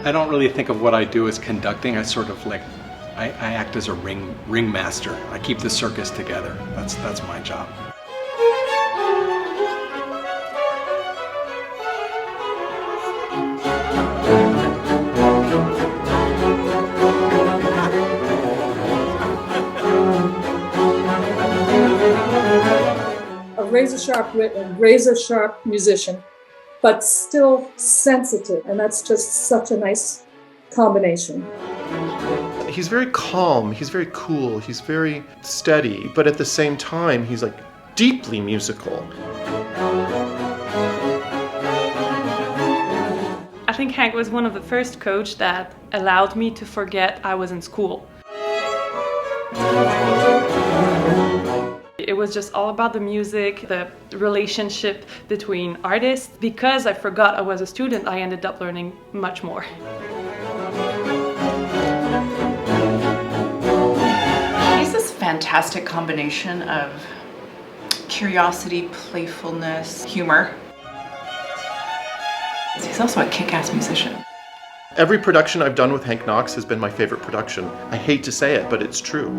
I don't really think of what I do as conducting. I sort of like, I act as a ringmaster. I keep the circus together. That's my job. A razor-sharp wit and razor-sharp musician, but still sensitive, and that's just such a nice combination. He's very calm, he's very cool, he's very steady, but at the same time, he's like deeply musical. I think Hank was one of the first coaches that allowed me to forget I was in school. It was just all about the music, the relationship between artists. Because I forgot I was a student, I ended up learning much more. He's this fantastic combination of curiosity, playfulness, humor. He's also a kick-ass musician. Every production I've done with Hank Knox has been my favorite production. I hate to say it, but it's true.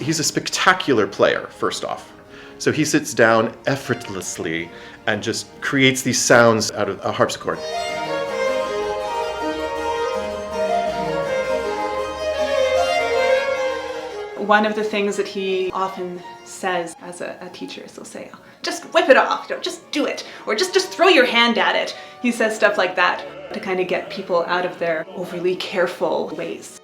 He's a spectacular player, first off. So he sits down effortlessly and just creates these sounds out of a harpsichord. One of the things that he often says as a teacher is he'll say, just whip it off, just do it, or just throw your hand at it. He says stuff like that to kind of get people out of their overly careful ways.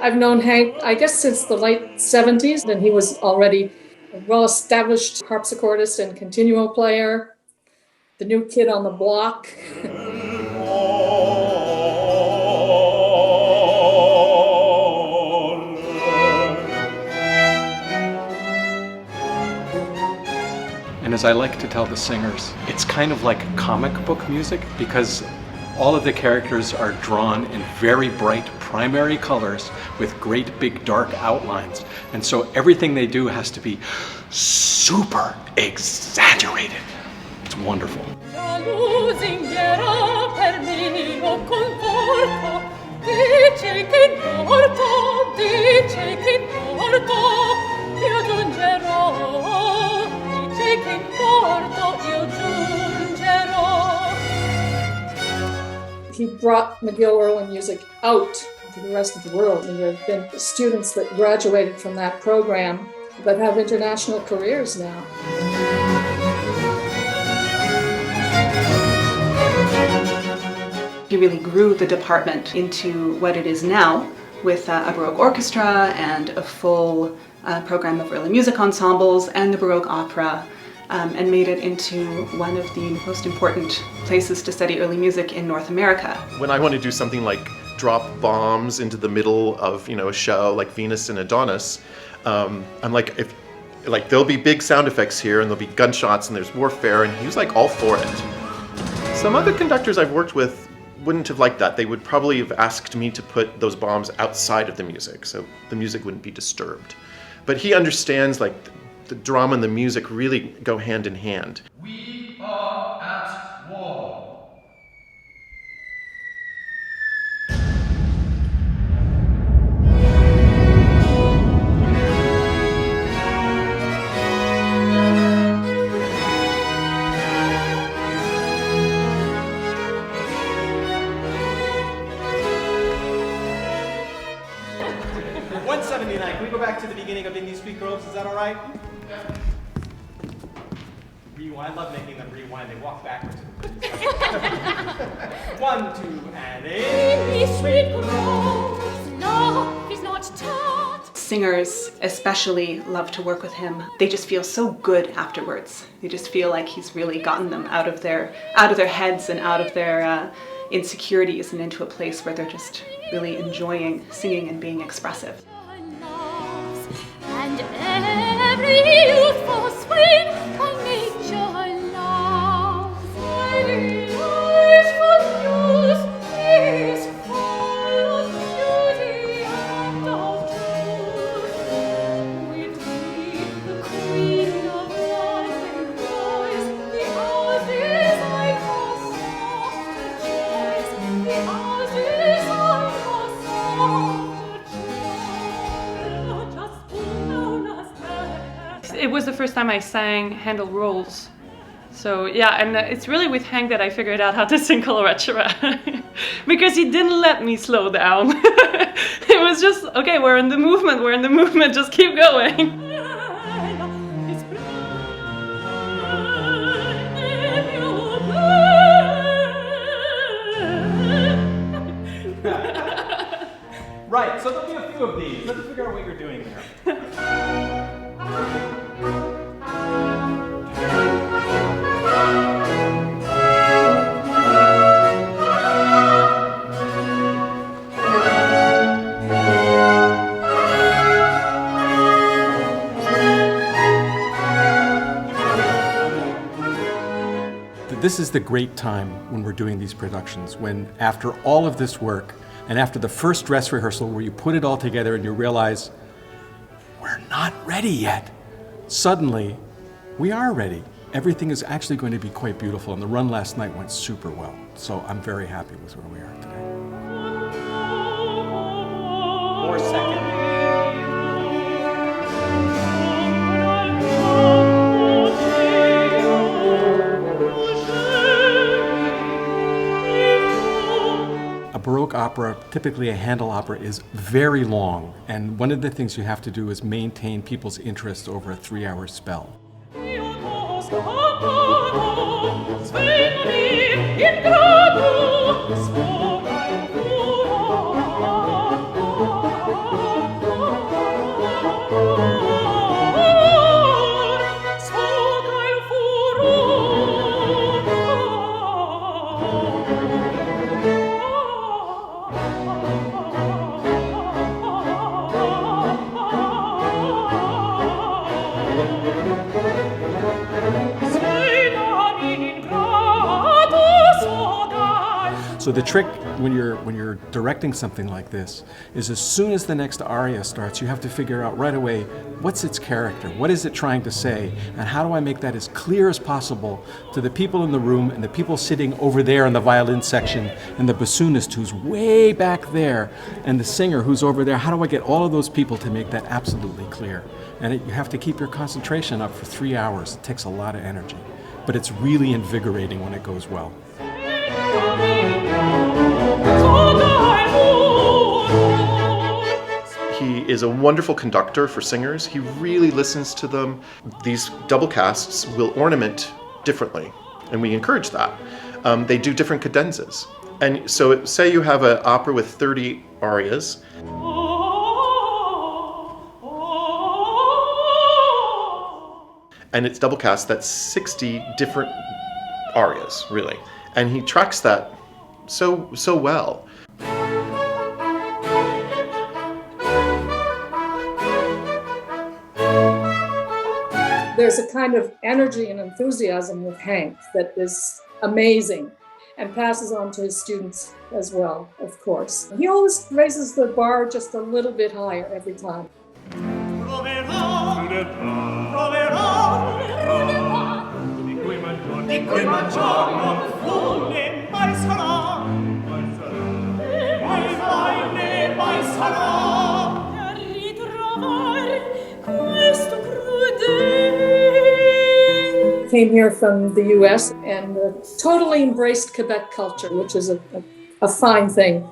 I've known Hank, I guess, since the late 70s, and he was already a well-established harpsichordist and continuo player, the new kid on the block. And as I like to tell the singers, it's kind of like comic book music because all of the characters are drawn in very bright primary colors with great big dark outlines. And so everything they do has to be super exaggerated. It's wonderful. He brought McGill Early music out to the rest of the world. And there have been students that graduated from that program that have international careers now. He really grew the department into what it is now, with a Baroque orchestra and a full program of early music ensembles and the Baroque opera, and made it into one of the most important places to study early music in North America. When I want to do something like drop bombs into the middle of, a show like Venus and Adonis, I'm like, there'll be big sound effects here and there'll be gunshots and there's warfare, and he was like all for it. Some other conductors I've worked with wouldn't have liked that. They would probably have asked me to put those bombs outside of the music, so the music wouldn't be disturbed. But he understands the drama and the music really go hand in hand. We are at war. Can we go back to the beginning of In These Sweet Groves? Is that all right? rewind. I love making them rewind. They walk backwards. 1, 2, and Singers especially love to work with him. They just feel so good afterwards. They just feel like he's really gotten them out of their heads and out of their insecurities and into a place where they're just really enjoying singing and being expressive. And every youthful spring by nature loves. Delightful news is full of beauty and of truth. With thee, the queen of wandering boys, the hour designed for softer joys, the hour designed for softer joys. It was the first time I sang Handel rolls. So yeah, and it's really with Hank that I figured out how to sing Coloratura. Because he didn't let me slow down. It was just, okay, we're in the movement, just keep going. right, so there'll be a few of these. Let's figure out what you're doing there. This is the great time when we're doing these productions, when after all of this work and after the first dress rehearsal where you put it all together and you realize we're not ready yet, suddenly we are ready. Everything is actually going to be quite beautiful, and the run last night went super well. So I'm very happy with where we are today. Or second. A Baroque opera, typically a Handel opera, is very long, and one of the things you have to do is maintain people's interest over a 3-hour spell. So the trick when you're directing something like this is as soon as the next aria starts, you have to figure out right away what's its character, what is it trying to say, and how do I make that as clear as possible to the people in the room and the people sitting over there in the violin section and the bassoonist who's way back there and the singer who's over there. How do I get all of those people to make that absolutely clear? And you have to keep your concentration up for 3 hours. It takes a lot of energy, but it's really invigorating when it goes well. He is a wonderful conductor for singers. He really listens to them. These double casts will ornament differently, and we encourage that. They do different cadenzas. And so say you have an opera with 30 arias. And it's double cast, that's 60 different arias, really. And he tracks that so well. There's a kind of energy and enthusiasm with Hank that is amazing and passes on to his students as well, of course. He always raises the bar just a little bit higher every time. Came here from the US and totally embraced Quebec culture, which is a fine thing.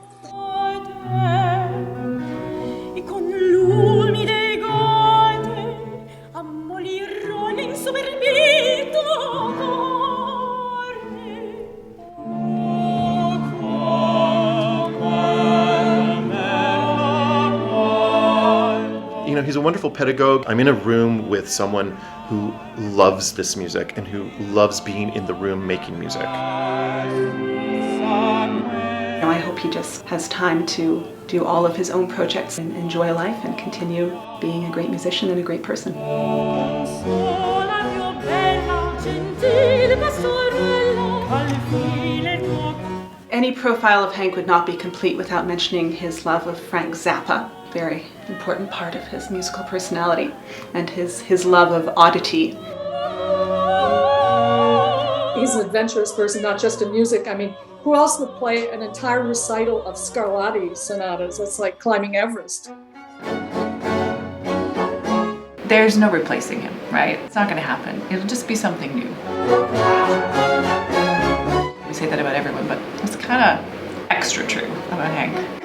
wonderful pedagogue. I'm in a room with someone who loves this music and who loves being in the room making music. I hope he just has time to do all of his own projects and enjoy life and continue being a great musician and a great person. Any profile of Hank would not be complete without mentioning his love of Frank Zappa, very important part of his musical personality, and his love of oddity. He's an adventurous person, not just in music. I mean, who else would play an entire recital of Scarlatti sonatas? It's like climbing Everest. There's no replacing him, right? It's not going to happen. It'll just be something new. We say that about everyone, but it's kind of extra true about Hank.